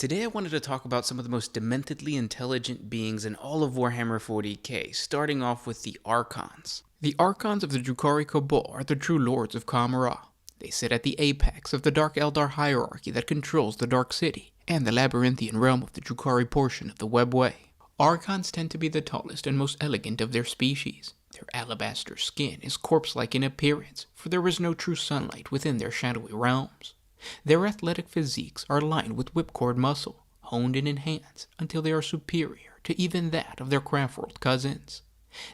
Today I wanted to talk about some of the most dementedly intelligent beings in all of Warhammer 40K, starting off with the Archons. The Archons of the Drukhari Cabal are the true lords of Kamara. They sit at the apex of the Dark Eldar hierarchy that controls the Dark City, and the labyrinthian realm of the Drukhari portion of the Webway. Archons tend to be the tallest and most elegant of their species. Their alabaster skin is corpse-like in appearance, for there is no true sunlight within their shadowy realms. Their athletic physiques are lined with whipcord muscle, honed and enhanced until they are superior to even that of their craft-world cousins.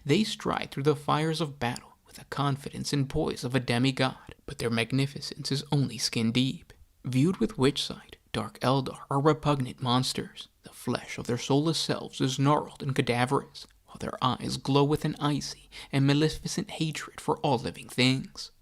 They stride through the fires of battle with the confidence and poise of a demigod, but their magnificence is only skin-deep. Viewed with witch sight, Dark Eldar are repugnant monsters. The flesh of their soulless selves is gnarled and cadaverous, while their eyes glow with an icy and maleficent hatred for all living things.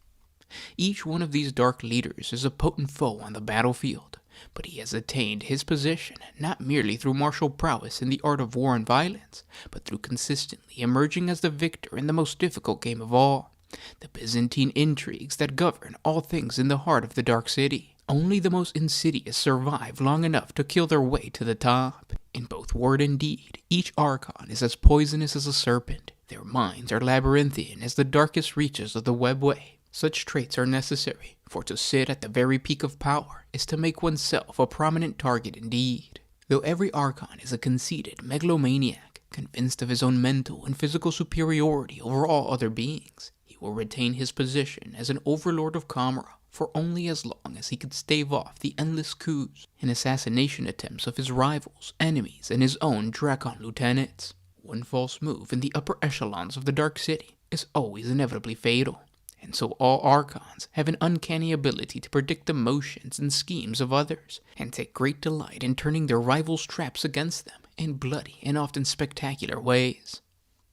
Each one of these dark leaders is a potent foe on the battlefield, but he has attained his position not merely through martial prowess in the art of war and violence, but through consistently emerging as the victor in the most difficult game of all, the Byzantine intrigues that govern all things in the heart of the Dark City. Only the most insidious survive long enough to kill their way to the top. In both word and deed, each Archon is as poisonous as a serpent. Their minds are labyrinthian as the darkest reaches of the Webway. Such traits are necessary, for to sit at the very peak of power is to make oneself a prominent target indeed. Though every Archon is a conceited megalomaniac, convinced of his own mental and physical superiority over all other beings, he will retain his position as an overlord of Kamara for only as long as he could stave off the endless coups and assassination attempts of his rivals, enemies, and his own Drakon lieutenants. One false move in the upper echelons of the Dark City is always inevitably fatal. And so all Archons have an uncanny ability to predict the motions and schemes of others, and take great delight in turning their rivals' traps against them in bloody and often spectacular ways.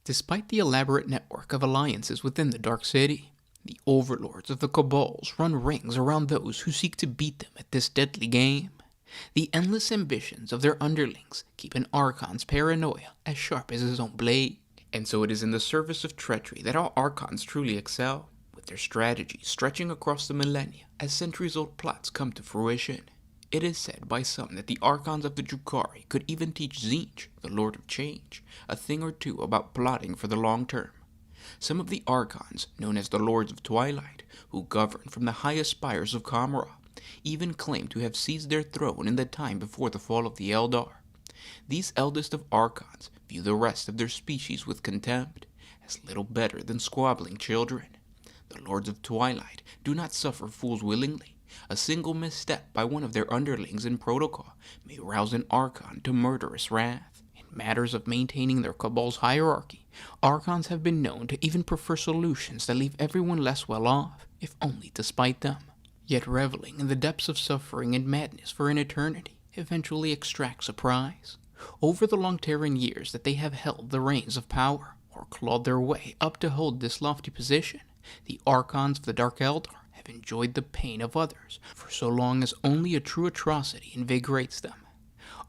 Despite the elaborate network of alliances within the Dark City, the overlords of the Cabals run rings around those who seek to beat them at this deadly game. The endless ambitions of their underlings keep an Archon's paranoia as sharp as his own blade, and so it is in the service of treachery that all Archons truly excel. Their strategy stretching across the millennia as centuries-old plots come to fruition. It is said by some that the Archons of the Drukhari could even teach Tzeentch, the Lord of Change, a thing or two about plotting for the long term. Some of the Archons, known as the Lords of Twilight, who govern from the highest spires of Kamara, even claim to have seized their throne in the time before the fall of the Eldar. These eldest of Archons view the rest of their species with contempt, as little better than squabbling children. The Lords of Twilight do not suffer fools willingly. A single misstep by one of their underlings in protocol may rouse an Archon to murderous wrath. In matters of maintaining their Cabal's hierarchy, Archons have been known to even prefer solutions that leave everyone less well off, if only to spite them. Yet reveling in the depths of suffering and madness for an eternity eventually extracts a prize. Over the long tearing years that they have held the reins of power, or clawed their way up to hold this lofty position, the Archons of the Dark Eldar have enjoyed the pain of others for so long as only a true atrocity invigorates them.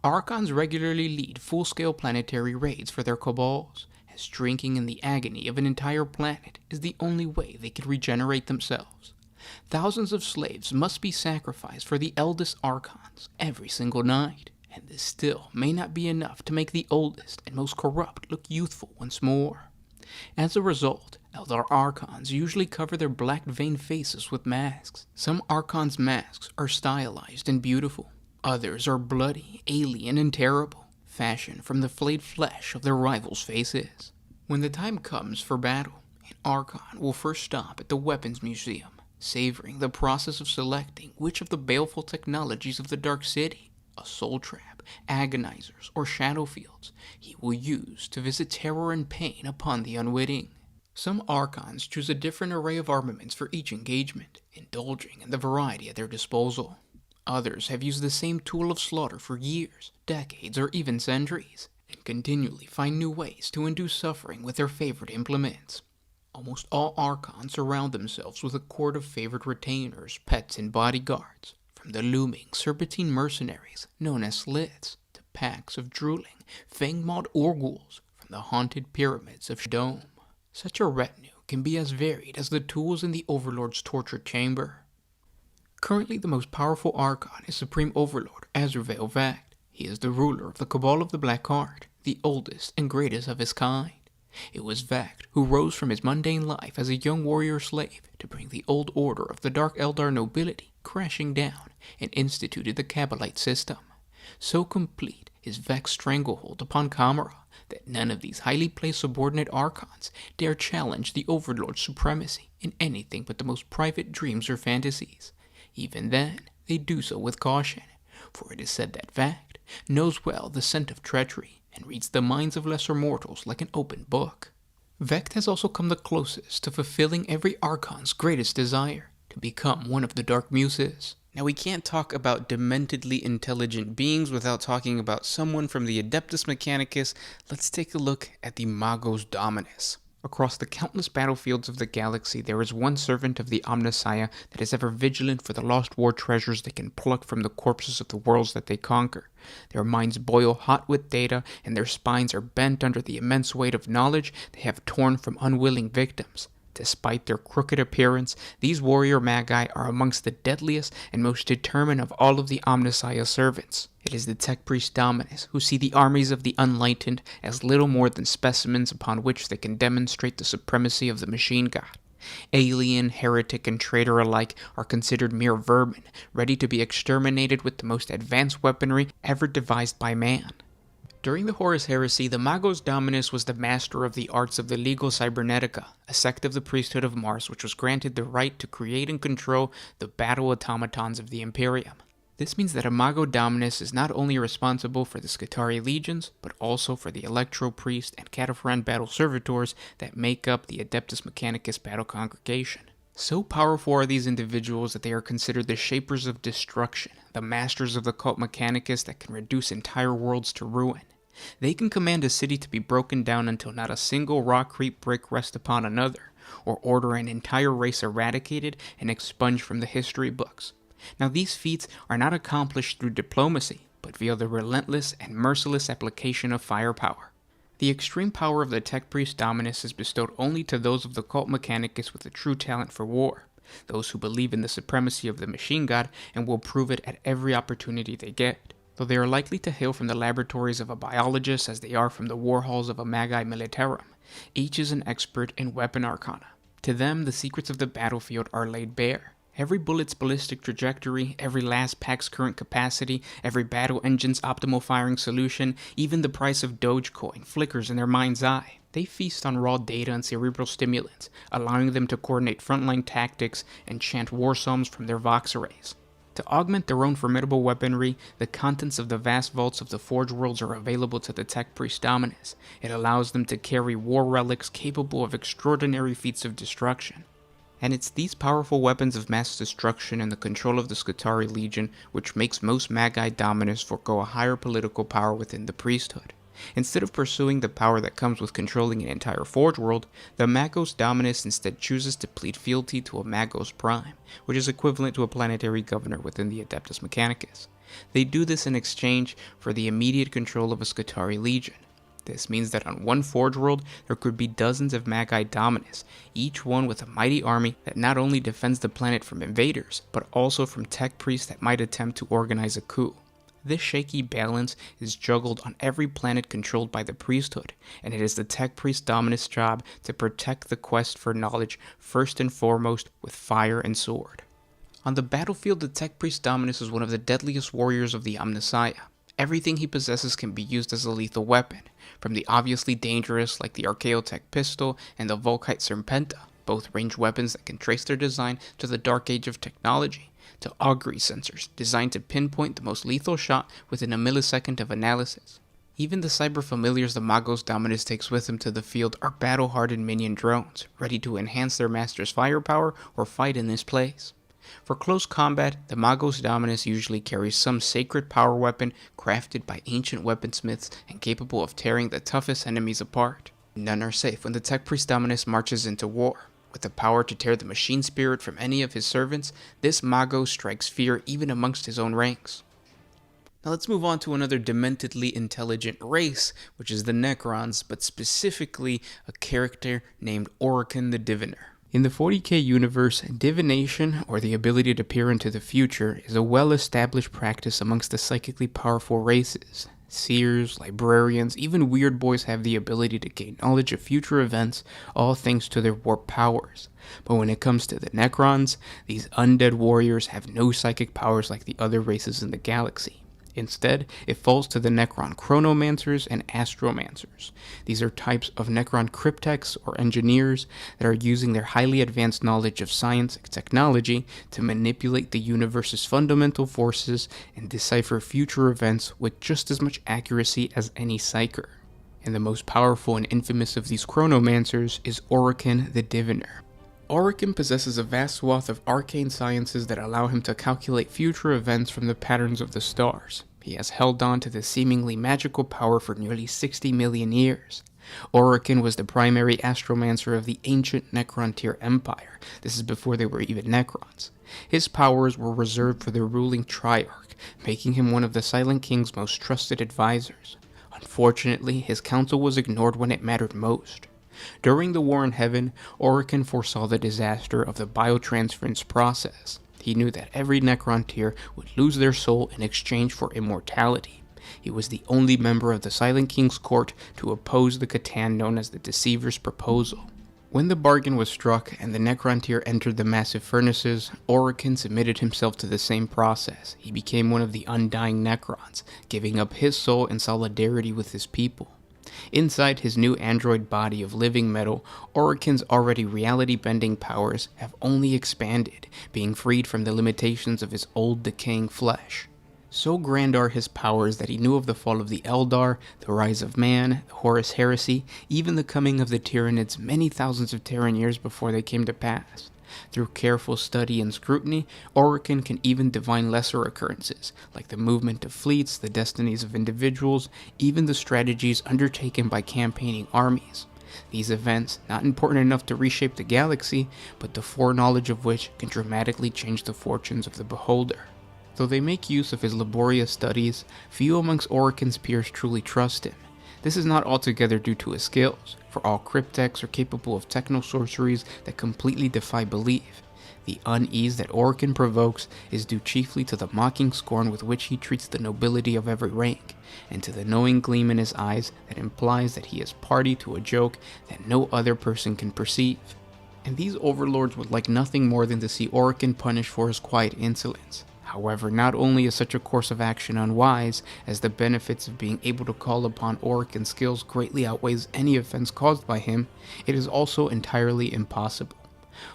Archons regularly lead full-scale planetary raids for their Cabals, as drinking in the agony of an entire planet is the only way they can regenerate themselves. Thousands of slaves must be sacrificed for the eldest Archons every single night, and this still may not be enough to make the oldest and most corrupt look youthful once more. As a result, Eldar Archons usually cover their black-veined faces with masks. Some Archons' masks are stylized and beautiful. Others are bloody, alien, and terrible, fashioned from the flayed flesh of their rivals' faces. When the time comes for battle, an Archon will first stop at the Weapons Museum, savoring the process of selecting which of the baleful technologies of the Dark City, a soul trap, agonizers, or shadow fields, he will use to visit terror and pain upon the unwitting. Some Archons choose a different array of armaments for each engagement, indulging in the variety at their disposal. Others have used the same tool of slaughter for years, decades, or even centuries, and continually find new ways to induce suffering with their favorite implements. Almost all Archons surround themselves with a court of favored retainers, pets, and bodyguards, from the looming serpentine mercenaries known as slits, to packs of drooling, fang-mauled orgulls from the haunted pyramids of Dome. Such a retinue can be as varied as the tools in the Overlord's torture chamber. Currently the most powerful Archon is Supreme Overlord Azurveil Vect, He is the ruler of the Cabal of the Black Heart, the oldest and greatest of his kind. It was Vect who rose from his mundane life as a young warrior slave to bring the old order of the Dark Eldar nobility crashing down and instituted the Kabbalite system. So complete is Vect's stranglehold upon Kamara that none of these highly placed subordinate archons dare challenge the Overlord's supremacy in anything but the most private dreams or fantasies. Even then, they do so with caution, for it is said that Vect knows well the scent of treachery and reads the minds of lesser mortals like an open book. Vect has also come the closest to fulfilling every archon's greatest desire, to become one of the Dark Muses. Now, we can't talk about dementedly intelligent beings without talking about someone from the Adeptus mechanicus. Let's take a look at the magos dominus. Across the countless battlefields of the galaxy, there is one servant of the Omnissiah that is ever vigilant for the lost war treasures they can pluck from the corpses of the worlds that they conquer. Their minds boil hot with data, and their spines are bent under the immense weight of knowledge they have torn from unwilling victims. Despite their crooked appearance, these warrior magi are amongst the deadliest and most determined of all of the Omnissiah servants. It is the Tech Priest Dominus who see the armies of the Unlightened as little more than specimens upon which they can demonstrate the supremacy of the Machine God. Alien, heretic, and traitor alike are considered mere vermin, ready to be exterminated with the most advanced weaponry ever devised by man. During the Horus Heresy, the Magos Dominus was the master of the arts of the Legal Cybernetica, a sect of the priesthood of Mars which was granted the right to create and control the battle automatons of the Imperium. This means that a Mago Dominus is not only responsible for the Skitarii legions, but also for the Electro Priest and Cataphragm battle servitors that make up the Adeptus Mechanicus battle congregation. So powerful are these individuals that they are considered the shapers of destruction, the masters of the cult Mechanicus that can reduce entire worlds to ruin. They can command a city to be broken down until not a single rock-creep brick rests upon another, or order an entire race eradicated and expunged from the history books. Now, these feats are not accomplished through diplomacy, but via the relentless and merciless application of firepower. The extreme power of the Tech Priest Dominus is bestowed only to those of the cult Mechanicus with a true talent for war, those who believe in the supremacy of the Machine God and will prove it at every opportunity they get. Though they are likely to hail from the laboratories of a biologist as they are from the war halls of a Magi Militarum, each is an expert in weapon arcana. To them, the secrets of the battlefield are laid bare. Every bullet's ballistic trajectory, every last pack's current capacity, every battle engine's optimal firing solution, even the price of Dogecoin flickers in their mind's eye. They feast on raw data and cerebral stimulants, allowing them to coordinate frontline tactics and chant war psalms from their Vox arrays. To augment their own formidable weaponry, the contents of the vast vaults of the Forge Worlds are available to the Tech Priest Dominus. It allows them to carry war relics capable of extraordinary feats of destruction. And it's these powerful weapons of mass destruction and the control of the Skitarii Legion which makes most Magi Dominus forego a higher political power within the priesthood. Instead of pursuing the power that comes with controlling an entire Forge World, the Magos Dominus instead chooses to plead fealty to a Magos Prime, which is equivalent to a planetary governor within the Adeptus Mechanicus. They do this in exchange for the immediate control of a Skitarii Legion. This means that on one Forge World, there could be dozens of Magi Dominus, each one with a mighty army that not only defends the planet from invaders, but also from tech priests that might attempt to organize a coup. This shaky balance is juggled on every planet controlled by the priesthood, and it is the Tech Priest Dominus' job to protect the quest for knowledge first and foremost with fire and sword. On the battlefield, the Tech Priest Dominus is one of the deadliest warriors of the Omnissiah. Everything he possesses can be used as a lethal weapon, from the obviously dangerous like the Archaeotech pistol and the Volkite Serpenta, both ranged weapons that can trace their design to the Dark Age of technology, to augury sensors designed to pinpoint the most lethal shot within a millisecond of analysis. Even the cyber-familiars the Magos Dominus takes with him to the field are battle-hardened minion drones, ready to enhance their master's firepower or fight in his place. For close combat, the Magos Dominus usually carries some sacred power weapon crafted by ancient weaponsmiths and capable of tearing the toughest enemies apart. None are safe when the Tech Priest Dominus marches into war. With the power to tear the machine spirit from any of his servants, this Mago strikes fear even amongst his own ranks. Now let's move on to another dementedly intelligent race, which is the Necrons, but specifically a character named Orikan the Diviner. In the 40K universe, divination, or the ability to peer into the future, is a well-established practice amongst the psychically powerful races. Seers, librarians, even weird boys have the ability to gain knowledge of future events, all thanks to their warp powers. But when it comes to the Necrons, these undead warriors have no psychic powers like the other races in the galaxy. Instead, it falls to the Necron chronomancers and astromancers. These are types of Necron cryptechs or engineers that are using their highly advanced knowledge of science and technology to manipulate the universe's fundamental forces and decipher future events with just as much accuracy as any psyker. And the most powerful and infamous of these chronomancers is Orikan the Diviner. Orikan possesses a vast swath of arcane sciences that allow him to calculate future events from the patterns of the stars. He has held on to this seemingly magical power for nearly 60 million years. Orikan was the primary astromancer of the ancient Necron-tier empire. This is before they were even Necrons. His powers were reserved for the ruling Triarch, making him one of the Silent King's most trusted advisors. Unfortunately, his counsel was ignored when it mattered most. During the War in Heaven, Orikan foresaw the disaster of the biotransference process. He knew that every Necron-tier would lose their soul in exchange for immortality. He was the only member of the Silent King's court to oppose the Catan known as the Deceiver's proposal. When the bargain was struck and the Necron-tier entered the massive furnaces, Orikan submitted himself to the same process. He became one of the undying Necrons, giving up his soul in solidarity with his people. Inside his new android body of living metal, Orikan's already reality-bending powers have only expanded, being freed from the limitations of his old decaying flesh. So grand are his powers that he knew of the fall of the Eldar, the rise of man, the Horus Heresy, even the coming of the Tyranids many thousands of Terran years before they came to pass. Through careful study and scrutiny, Orikan can even divine lesser occurrences, like the movement of fleets, the destinies of individuals, even the strategies undertaken by campaigning armies. These events, not important enough to reshape the galaxy, but the foreknowledge of which can dramatically change the fortunes of the beholder. Though they make use of his laborious studies, few amongst Orikan's peers truly trust him. This is not altogether due to his skills, for all cryptechs are capable of techno-sorceries that completely defy belief. The unease that Orikan provokes is due chiefly to the mocking scorn with which he treats the nobility of every rank, and to the knowing gleam in his eyes that implies that he is party to a joke that no other person can perceive. And these overlords would like nothing more than to see Orikan punished for his quiet insolence. However, not only is such a course of action unwise, as the benefits of being able to call upon Orikan's skills greatly outweighs any offense caused by him, it is also entirely impossible.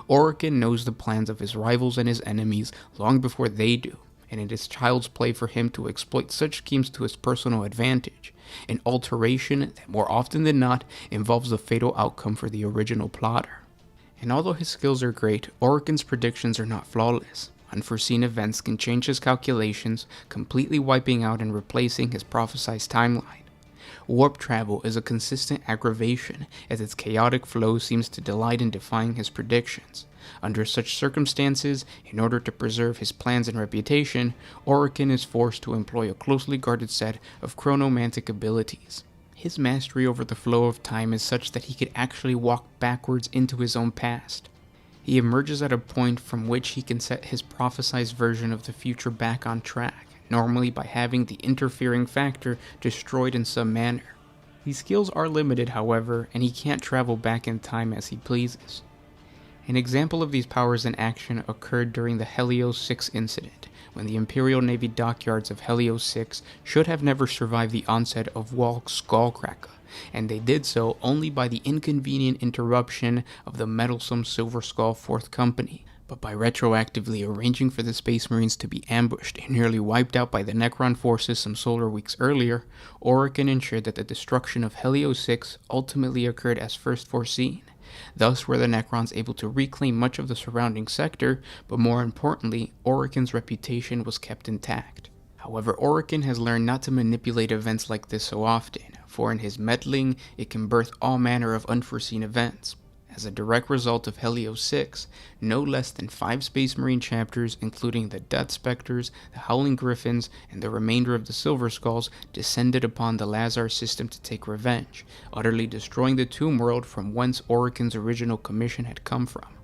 Orikan knows the plans of his rivals and his enemies long before they do, and it is child's play for him to exploit such schemes to his personal advantage, an alteration that more often than not involves the fatal outcome for the original plotter. And although his skills are great, Orikan's predictions are not flawless. Unforeseen events can change his calculations, completely wiping out and replacing his prophesized timeline. Warp travel is a consistent aggravation, as its chaotic flow seems to delight in defying his predictions. Under such circumstances, in order to preserve his plans and reputation, Orikan is forced to employ a closely guarded set of chronomantic abilities. His mastery over the flow of time is such that he could actually walk backwards into his own past. He emerges at a point from which he can set his prophesized version of the future back on track, normally by having the interfering factor destroyed in some manner. These skills are limited, however, and he can't travel back in time as he pleases. An example of these powers in action occurred during the Helios 6 incident, when the Imperial Navy dockyards of Helios 6 should have never survived the onset of Walk's Skullcracker, and they did so only by the inconvenient interruption of the meddlesome Silver Skull 4th Company. But by retroactively arranging for the Space Marines to be ambushed and nearly wiped out by the Necron forces some solar weeks earlier, Orikan ensured that the destruction of Helios 6 ultimately occurred as first foreseen. Thus were the Necrons able to reclaim much of the surrounding sector, but more importantly, Orikan's reputation was kept intact. However, Orikan has learned not to manipulate events like this so often, for in his meddling, it can birth all manner of unforeseen events. As a direct result of Helios 6, no less than 5 Space Marine chapters, including the Death Spectres, the Howling Griffins, and the remainder of the Silver Skulls, descended upon the Lazar system to take revenge, utterly destroying the tomb world from whence Orikan's original commission had come from.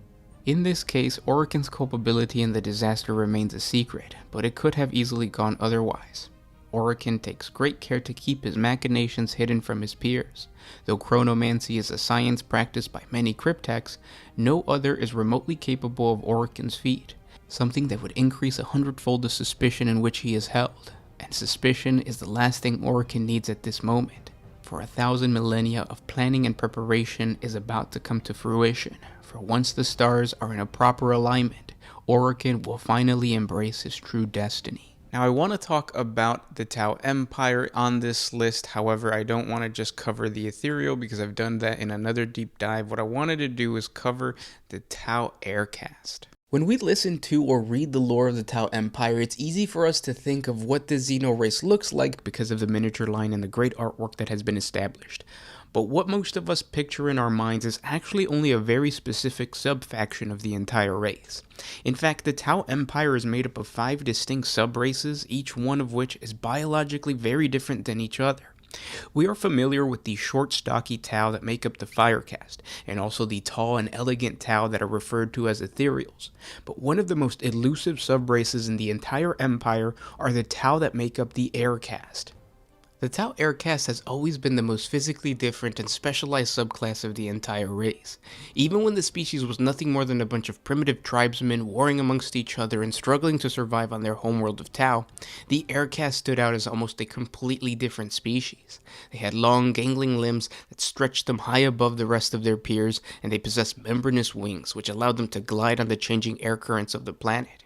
In this case, Orikan's culpability in the disaster remains a secret, but it could have easily gone otherwise. Orikan takes great care to keep his machinations hidden from his peers. Though chronomancy is a science practiced by many cryptechs, no other is remotely capable of Orikan's feat, something that would increase 100-fold the suspicion in which he is held. And suspicion is the last thing Orikan needs at this moment, for 1,000 millennia of planning and preparation is about to come to fruition, for once the stars are in a proper alignment, Orikan will finally embrace his true destiny. Now I want to talk about the Tau Empire on this list, however I don't want to just cover the ethereal because I've done that in another deep dive. What I wanted to do is cover the Tau aircast. When we listen to or read the lore of the Tau Empire, it's easy for us to think of what the Xeno race looks like because of the miniature line and the great artwork that has been established. But what most of us picture in our minds is actually only a very specific sub-faction of the entire race. In fact, the Tau Empire is made up of 5 distinct sub-races, each one of which is biologically very different than each other. We are familiar with the short, stocky Tau that make up the Firecast, and also the tall and elegant Tau that are referred to as ethereals. But one of the most elusive sub-races in the entire Empire are the Tau that make up the Aircast. The Tau Aircast has always been the most physically different and specialized subclass of the entire race. Even when the species was nothing more than a bunch of primitive tribesmen warring amongst each other and struggling to survive on their homeworld of Tau, the Aircast stood out as almost a completely different species. They had long, gangling limbs that stretched them high above the rest of their peers, and they possessed membranous wings, which allowed them to glide on the changing air currents of the planet.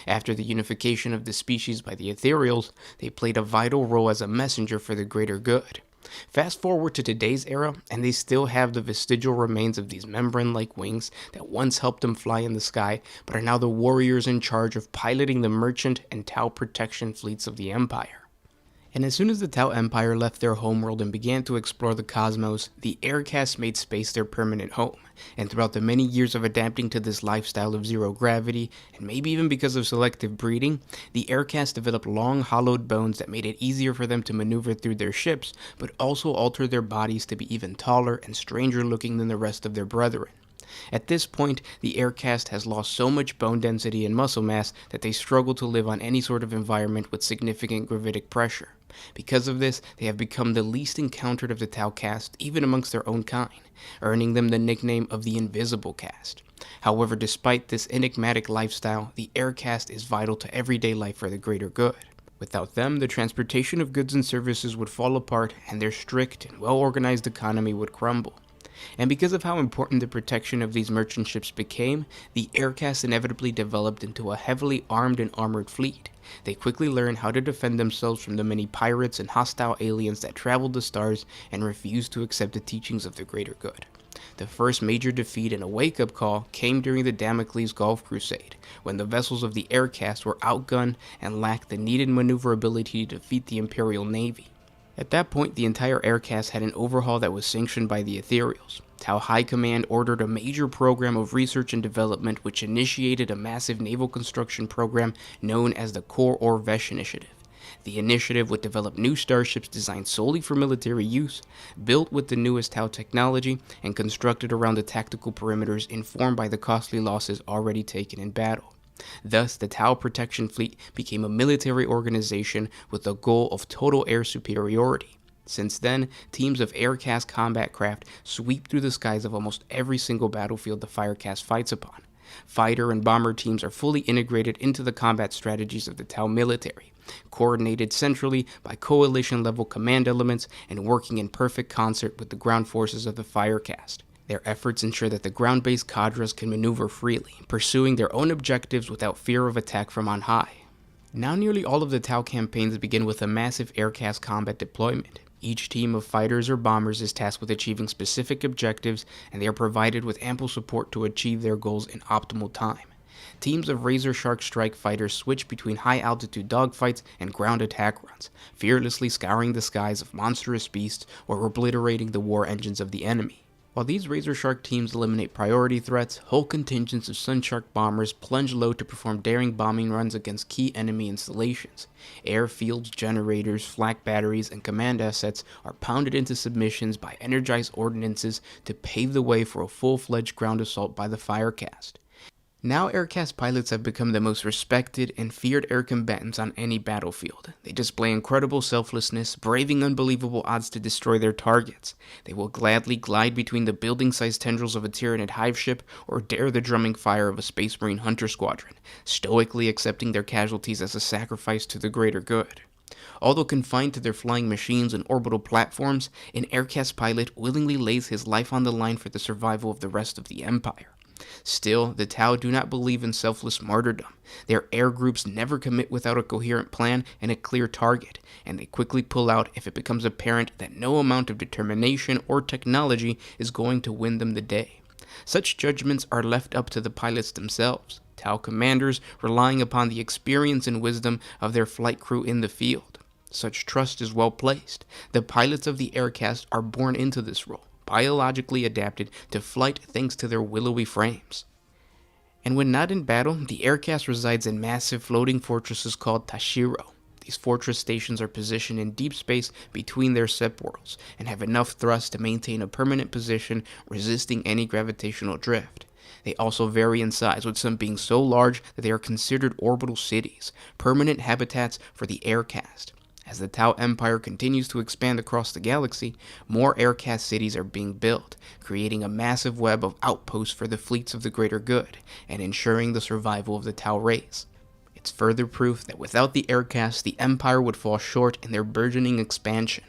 After the unification of the species by the ethereals, they played a vital role as a messenger for the greater good. Fast forward to today's era, and they still have the vestigial remains of these membrane-like wings that once helped them fly in the sky, but are now the warriors in charge of piloting the merchant and Tau protection fleets of the Empire. And as soon as the Tau Empire left their homeworld and began to explore the cosmos, the Aircast made space their permanent home. And throughout the many years of adapting to this lifestyle of zero gravity, and maybe even because of selective breeding, the Aircast developed long, hollowed bones that made it easier for them to maneuver through their ships, but also altered their bodies to be even taller and stranger looking than the rest of their brethren. At this point, the Aircast has lost so much bone density and muscle mass that they struggle to live on any sort of environment with significant gravitic pressure. Because of this, they have become the least encountered of the Tau caste, even amongst their own kind, earning them the nickname of the Invisible Caste. However, despite this enigmatic lifestyle, the Aircast is vital to everyday life for the greater good. Without them, the transportation of goods and services would fall apart, and their strict and well-organized economy would crumble. And because of how important the protection of these merchant ships became, the Aircast inevitably developed into a heavily armed and armored fleet. They quickly learned how to defend themselves from the many pirates and hostile aliens that traveled the stars and refused to accept the teachings of the greater good. The first major defeat and a wake-up call came during the Damocles Gulf Crusade, when the vessels of the Aircast were outgunned and lacked the needed maneuverability to defeat the Imperial Navy. At that point, the entire Aircast had an overhaul that was sanctioned by the Ethereals. Tau High Command ordered a major program of research and development which initiated a massive naval construction program known as the Core Orvesh Initiative. The initiative would develop new starships designed solely for military use, built with the newest Tau technology, and constructed around the tactical perimeters informed by the costly losses already taken in battle. Thus, the Tau Protection Fleet became a military organization with the goal of total air superiority. Since then, teams of Aircast combat craft sweep through the skies of almost every single battlefield the Firecast fights upon. Fighter and bomber teams are fully integrated into the combat strategies of the Tau military, coordinated centrally by coalition-level command elements and working in perfect concert with the ground forces of the Firecast. Their efforts ensure that the ground-based cadres can maneuver freely, pursuing their own objectives without fear of attack from on high. Now nearly all of the Tau campaigns begin with a massive Aircast combat deployment. Each team of fighters or bombers is tasked with achieving specific objectives, and they are provided with ample support to achieve their goals in optimal time. Teams of Razor Shark strike fighters switch between high-altitude dogfights and ground attack runs, fearlessly scouring the skies of monstrous beasts or obliterating the war engines of the enemy. While these Razor Shark teams eliminate priority threats, whole contingents of Sunshark bombers plunge low to perform daring bombing runs against key enemy installations. Airfields, generators, flak batteries, and command assets are pounded into submissions by energized ordnances to pave the way for a full-fledged ground assault by the Firecast. Now aircast pilots have become the most respected and feared air combatants on any battlefield. They display incredible selflessness, braving unbelievable odds to destroy their targets. They will gladly glide between the building-sized tendrils of a Tyranid hive ship or dare the drumming fire of a Space Marine hunter squadron, stoically accepting their casualties as a sacrifice to the greater good. Although confined to their flying machines and orbital platforms, an aircast pilot willingly lays his life on the line for the survival of the rest of the Empire. Still, the Tau do not believe in selfless martyrdom. Their air groups never commit without a coherent plan and a clear target, and they quickly pull out if it becomes apparent that no amount of determination or technology is going to win them the day. Such judgments are left up to the pilots themselves, Tau commanders relying upon the experience and wisdom of their flight crew in the field. Such trust is well placed. The pilots of the aircast are born into this role, biologically adapted to flight thanks to their willowy frames. And when not in battle, the aircast resides in massive floating fortresses called Tashiro. These fortress stations are positioned in deep space between their subworlds and have enough thrust to maintain a permanent position resisting any gravitational drift. They also vary in size, with some being so large that they are considered orbital cities, permanent habitats for the aircast. As the Tau Empire continues to expand across the galaxy, more aircast cities are being built, creating a massive web of outposts for the fleets of the greater good, and ensuring the survival of the Tau race. It's further proof that without the aircast, the Empire would fall short in their burgeoning expansion.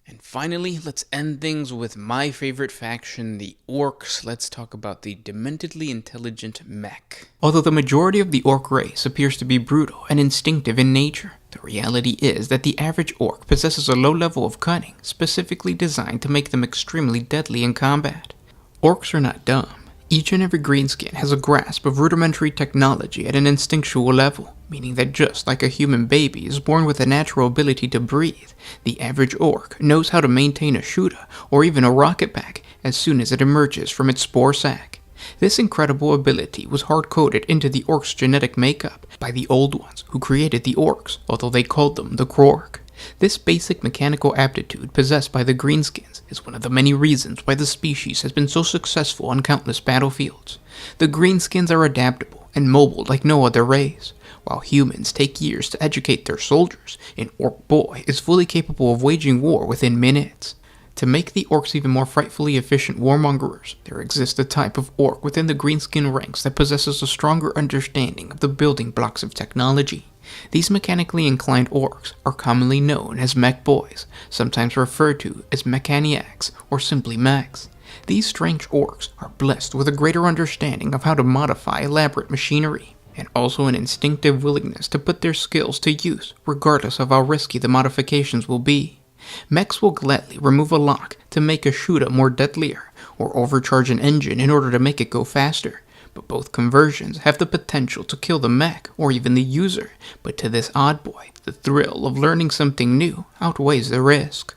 And finally, let's end things with my favorite faction, the Orcs. Let's talk about the dementedly intelligent mech. Although the majority of the Orc race appears to be brutal and instinctive in nature, the reality is that the average Orc possesses a low level of cunning, specifically designed to make them extremely deadly in combat. Orcs are not dumb. Each and every greenskin has a grasp of rudimentary technology at an instinctual level, meaning that just like a human baby is born with a natural ability to breathe, the average Orc knows how to maintain a Shuda or even a rocket pack as soon as it emerges from its spore sac. This incredible ability was hard-coded into the Orc's genetic makeup by the Old Ones who created the Orcs, although they called them the Krork. This basic mechanical aptitude possessed by the greenskins is one of the many reasons why the species has been so successful on countless battlefields. The greenskins are adaptable and mobile like no other race. While humans take years to educate their soldiers, an Orc boy is fully capable of waging war within minutes. To make the Orcs even more frightfully efficient warmongers, there exists a type of Orc within the greenskin ranks that possesses a stronger understanding of the building blocks of technology. These mechanically inclined Orcs are commonly known as mekboyz, sometimes referred to as mechaniacs or simply mechs. These strange Orcs are blessed with a greater understanding of how to modify elaborate machinery, and also an instinctive willingness to put their skills to use regardless of how risky the modifications will be. Mechs will gladly remove a lock to make a Shuda more deadlier, or overcharge an engine in order to make it go faster. But both conversions have the potential to kill the mech or even the user, but to this odd boy, the thrill of learning something new outweighs the risk.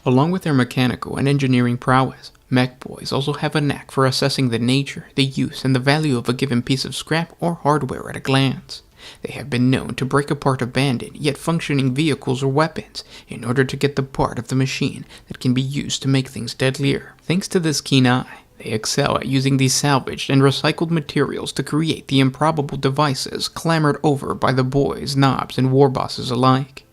Along with their mechanical and engineering prowess, mekboyz also have a knack for assessing the nature, the use, and the value of a given piece of scrap or hardware at a glance. They have been known to break apart abandoned yet functioning vehicles or weapons in order to get the part of the machine that can be used to make things deadlier. Thanks to this keen eye, they excel at using these salvaged and recycled materials to create the improbable devices clamored over by the boys, knobs, and war bosses alike.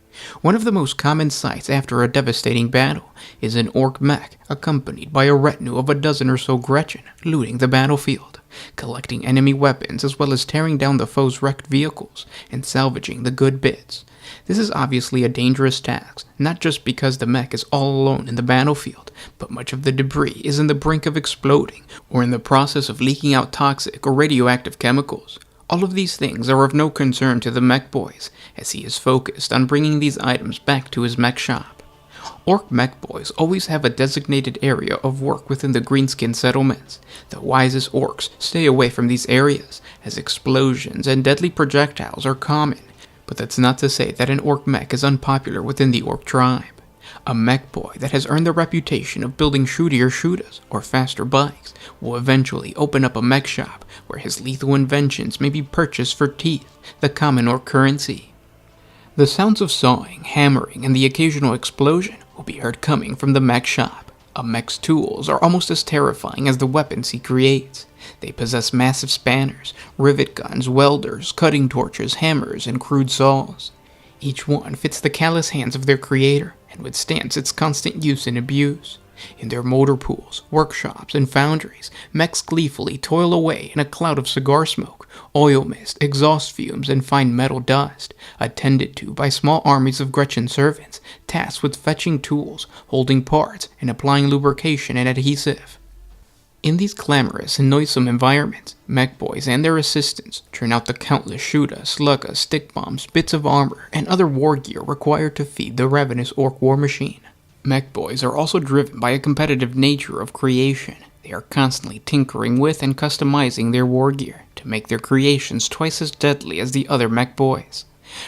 One of the most common sights after a devastating battle is an Orc mech accompanied by a retinue of a dozen or so Gretchen looting the battlefield, collecting enemy weapons as well as tearing down the foe's wrecked vehicles and salvaging the good bits. This is obviously a dangerous task, not just because the mech is all alone in the battlefield, but much of the debris is in the brink of exploding or in the process of leaking out toxic or radioactive chemicals. All of these things are of no concern to the mekboyz, as he is focused on bringing these items back to his mech shop. Orc mekboyz always have a designated area of work within the greenskin settlements. The wisest Orcs stay away from these areas, as explosions and deadly projectiles are common. But that's not to say that an Orc mech is unpopular within the Orc tribe. A mech boy that has earned the reputation of building shootier Shudas or faster bikes will eventually open up a mech shop where his lethal inventions may be purchased for teeth, the common Orc currency. The sounds of sawing, hammering, and the occasional explosion will be heard coming from the mech shop. A mech's tools are almost as terrifying as the weapons he creates. They possess massive spanners, rivet guns, welders, cutting torches, hammers, and crude saws. Each one fits the callous hands of their creator and withstands its constant use and abuse. In their motor pools, workshops, and foundries, mechs gleefully toil away in a cloud of cigar smoke, oil mist, exhaust fumes, and fine metal dust, attended to by small armies of Gretchen servants, tasked with fetching tools, holding parts, and applying lubrication and adhesive. In these clamorous and noisome environments, mekboyz and their assistants churn out the countless shoota, slugga, stick bombs, bits of armor, and other war gear required to feed the ravenous orc war machine. Mekboyz are also driven by a competitive nature of creation. They are constantly tinkering with and customizing their war gear to make their creations twice as deadly as the other mekboyz.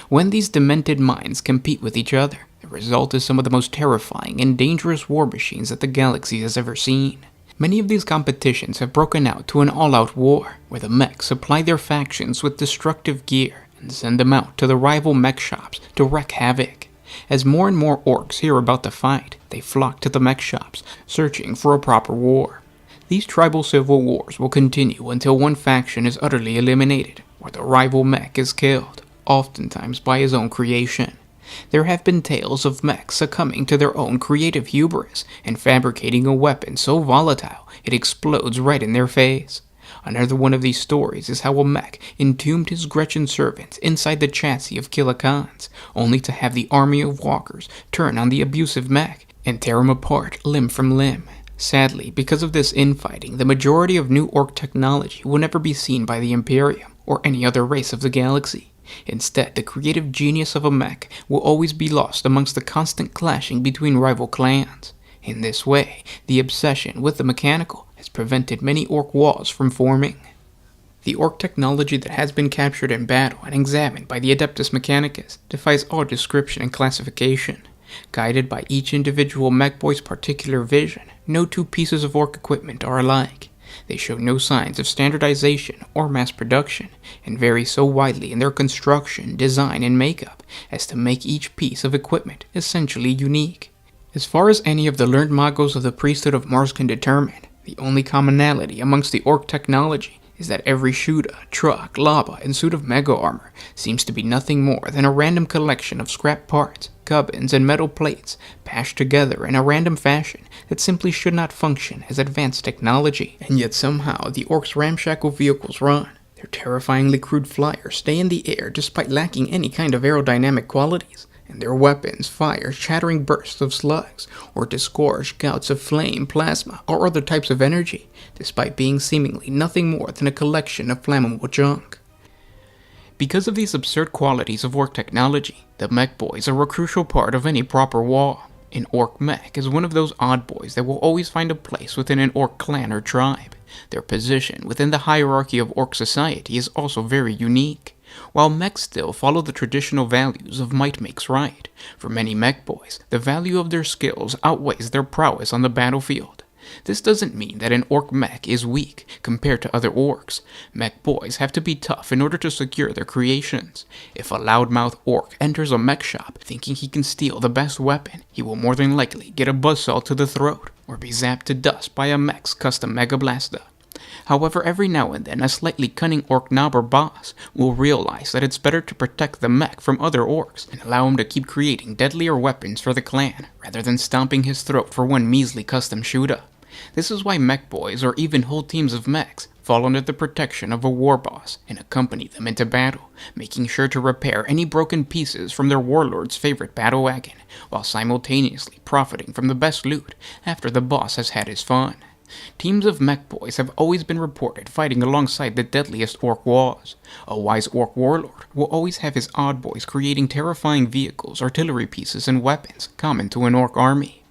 When these demented minds compete with each other, the result is some of the most terrifying and dangerous war machines that the galaxy has ever seen. Many of these competitions have broken out to an all-out war, where the mechs supply their factions with destructive gear and send them out to the rival mech shops to wreak havoc. As more and more orcs hear about the fight, they flock to the mech shops, searching for a proper war. These tribal civil wars will continue until one faction is utterly eliminated, or the rival mech is killed, oftentimes by his own creation. There have been tales of mechs succumbing to their own creative hubris and fabricating a weapon so volatile it explodes right in their face. Another one of these stories is how a mech entombed his Gretchen servants inside the chassis of Killikans, only to have the army of walkers turn on the abusive mech and tear him apart limb from limb. Sadly, because of this infighting, the majority of new orc technology will never be seen by the Imperium or any other race of the galaxy. Instead, the creative genius of a mech will always be lost amongst the constant clashing between rival clans. In this way, the obsession with the mechanical has prevented many orc walls from forming. The orc technology that has been captured in battle and examined by the Adeptus mechanicus defies all description and classification. Guided by each individual mekboy's particular vision, no two pieces of orc equipment are alike. They show no signs of standardization or mass production, and vary so widely in their construction, design, and makeup as to make each piece of equipment essentially unique. As far as any of the learned magos of the priesthood of Mars can determine, the only commonality amongst the orc technology is that every shoota, truck, lava, and suit of mega armor seems to be nothing more than a random collection of scrap parts, gubbins, and metal plates patched together in a random fashion that simply should not function as advanced technology. And yet somehow the orcs' ramshackle vehicles run. Their terrifyingly crude flyers stay in the air despite lacking any kind of aerodynamic qualities, and their weapons fire shattering bursts of slugs or disgorge gouts of flame, plasma, or other types of energy, despite being seemingly nothing more than a collection of flammable junk. Because of these absurd qualities of orc technology, the mekboyz are a crucial part of any proper war. An orc mech is one of those odd boys that will always find a place within an orc clan or tribe. Their position within the hierarchy of orc society is also very unique. While mechs still follow the traditional values of might makes right, for many mekboyz, the value of their skills outweighs their prowess on the battlefield. This doesn't mean that an orc mech is weak compared to other orcs. Mekboyz have to be tough in order to secure their creations. If a loudmouth orc enters a mech shop thinking he can steal the best weapon, he will more than likely get a buzzsaw to the throat, or be zapped to dust by a mech's custom Mega Blaster. However, every now and then a slightly cunning orc knob or boss will realize that it's better to protect the mech from other orcs and allow him to keep creating deadlier weapons for the clan, rather than stomping his throat for one measly custom shoota. This is why mekboyz, or even whole teams of mechs, fall under the protection of a war boss and accompany them into battle, making sure to repair any broken pieces from their warlord's favorite battle wagon, while simultaneously profiting from the best loot after the boss has had his fun. Teams of mekboyz have always been reported fighting alongside the deadliest orc walls. A wise orc warlord will always have his odd boys creating terrifying vehicles, artillery pieces, and weapons common to an orc army.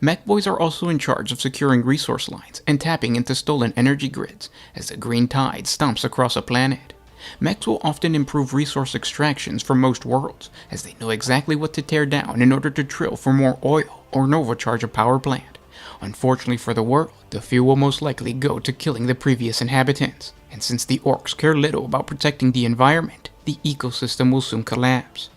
Mekboyz are also in charge of securing resource lines and tapping into stolen energy grids as the green tide stomps across a planet. Mechs will often improve resource extractions for most worlds, as they know exactly what to tear down in order to drill for more oil or novocharge a power plant. Unfortunately for the world, the fuel will most likely go to killing the previous inhabitants, and since the orcs care little about protecting the environment, the ecosystem will soon collapse.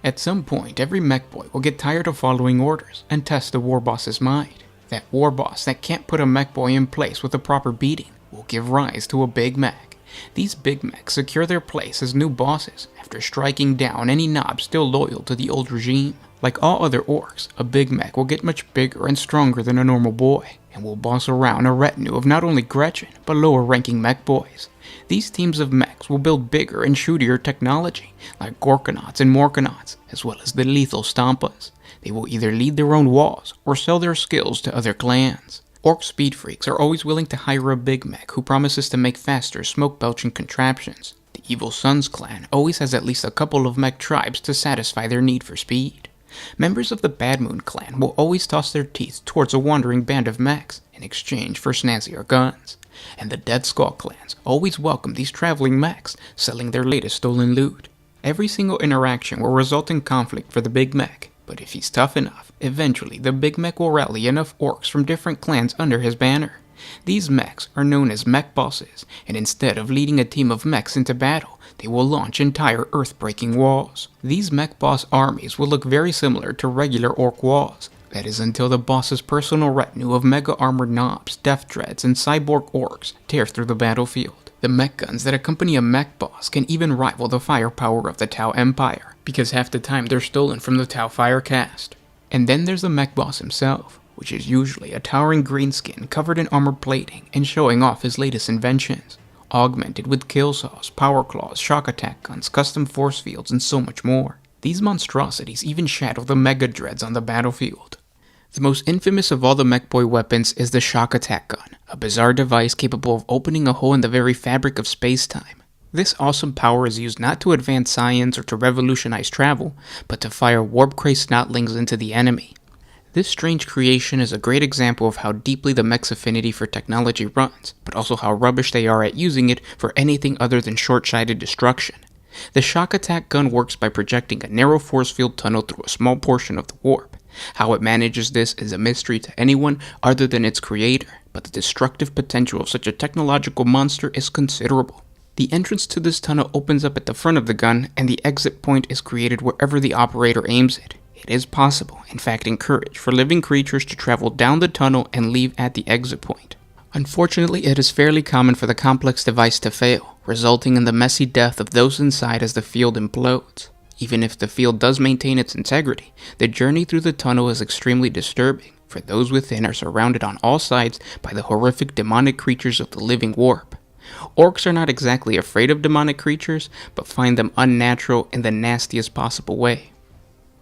At some point, every mekboy will get tired of following orders and test the war boss's might. That war boss that can't put a mech boy in place with a proper beating will give rise to a big mech. These big mechs secure their place as new bosses after striking down any knob still loyal to the old regime. Like all other orcs, a big mech will get much bigger and stronger than a normal boy, and will boss around a retinue of not only Gretchen, but lower ranking mech boys. These teams of mechs will build bigger and shootier technology, like Gorkanauts and Morkanauts, as well as the lethal Stompas. They will either lead their own walls, or sell their skills to other clans. Orc speed freaks are always willing to hire a big mech who promises to make faster smoke-belching contraptions. The Evil Sun's clan always has at least a couple of mech tribes to satisfy their need for speed. Members of the Bad Moon clan will always toss their teeth towards a wandering band of mechs in exchange for snazzier guns. And the Dead Skull clans always welcome these traveling mechs, selling their latest stolen loot. Every single interaction will result in conflict for the big mech, but if he's tough enough, eventually the big mech will rally enough orcs from different clans under his banner. These mechs are known as mech bosses, and instead of leading a team of mechs into battle, they will launch entire earth-breaking walls. These mech boss armies will look very similar to regular orc walls. That is until the boss's personal retinue of mega-armored knobs, death dreads, and cyborg orcs tear through the battlefield. The mech guns that accompany a mech boss can even rival the firepower of the Tau Empire, because half the time they're stolen from the Tau Firecast. And then there's the mech boss himself, which is usually a towering green skin covered in armor plating and showing off his latest inventions, augmented with kill saws, power claws, shock attack guns, custom force fields, and so much more. These monstrosities even shadow the mega dreads on the battlefield. The most infamous of all the mechboy weapons is the shock attack gun, a bizarre device capable of opening a hole in the very fabric of space-time. This awesome power is used not to advance science or to revolutionize travel, but to fire warp-crazed snotlings into the enemy. This strange creation is a great example of how deeply the mech's affinity for technology runs, but also how rubbish they are at using it for anything other than short-sighted destruction. The shock attack gun works by projecting a narrow force field tunnel through a small portion of the warp. How it manages this is a mystery to anyone other than its creator, but the destructive potential of such a technological monster is considerable. The entrance to this tunnel opens up at the front of the gun, and the exit point is created wherever the operator aims it. It is possible, in fact encouraged, for living creatures to travel down the tunnel and leave at the exit point. Unfortunately, it is fairly common for the complex device to fail, resulting in the messy death of those inside as the field implodes. Even if the field does maintain its integrity, the journey through the tunnel is extremely disturbing, for those within are surrounded on all sides by the horrific demonic creatures of the living warp. Orcs are not exactly afraid of demonic creatures, but find them unnatural in the nastiest possible way.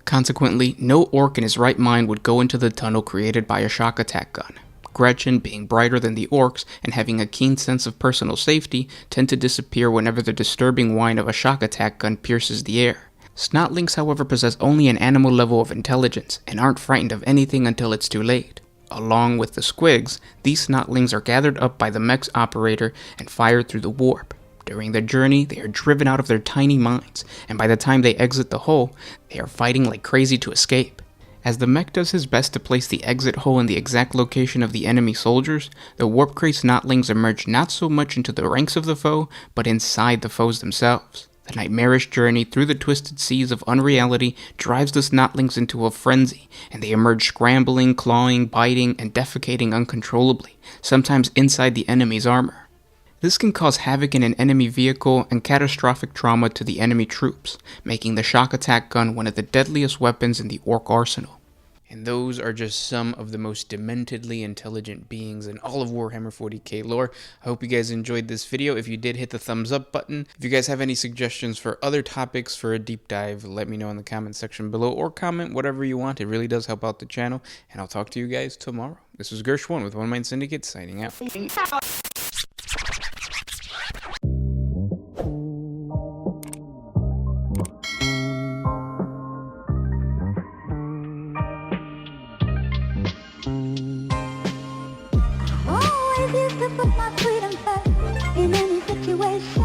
Consequently, no orc in his right mind would go into the tunnel created by a shock attack gun. Gretchen, being brighter than the orcs and having a keen sense of personal safety, tend to disappear whenever the disturbing whine of a shock attack gun pierces the air. Snotlings, however, possess only an animal level of intelligence and aren't frightened of anything until it's too late. Along with the squigs, these snotlings are gathered up by the mech's operator and fired through the warp. During the journey, they are driven out of their tiny minds, and by the time they exit the hole, they are fighting like crazy to escape. As the mech does his best to place the exit hole in the exact location of the enemy soldiers, the warp-crazed snotlings emerge not so much into the ranks of the foe, but inside the foes themselves. The nightmarish journey through the twisted seas of unreality drives the snotlings into a frenzy, and they emerge scrambling, clawing, biting, and defecating uncontrollably, sometimes inside the enemy's armor. This can cause havoc in an enemy vehicle and catastrophic trauma to the enemy troops, making the shock attack gun one of the deadliest weapons in the orc arsenal. And those are just some of the most dementedly intelligent beings in all of Warhammer 40K lore. I hope you guys enjoyed this video. If you did, hit the thumbs up button. If you guys have any suggestions for other topics for a deep dive, let me know in the comment section below, or comment whatever you want. It really does help out the channel, and I'll talk to you guys tomorrow. This was Gersh1 with One Mind Syndicate, signing out. Always used to put my freedom first in any situation.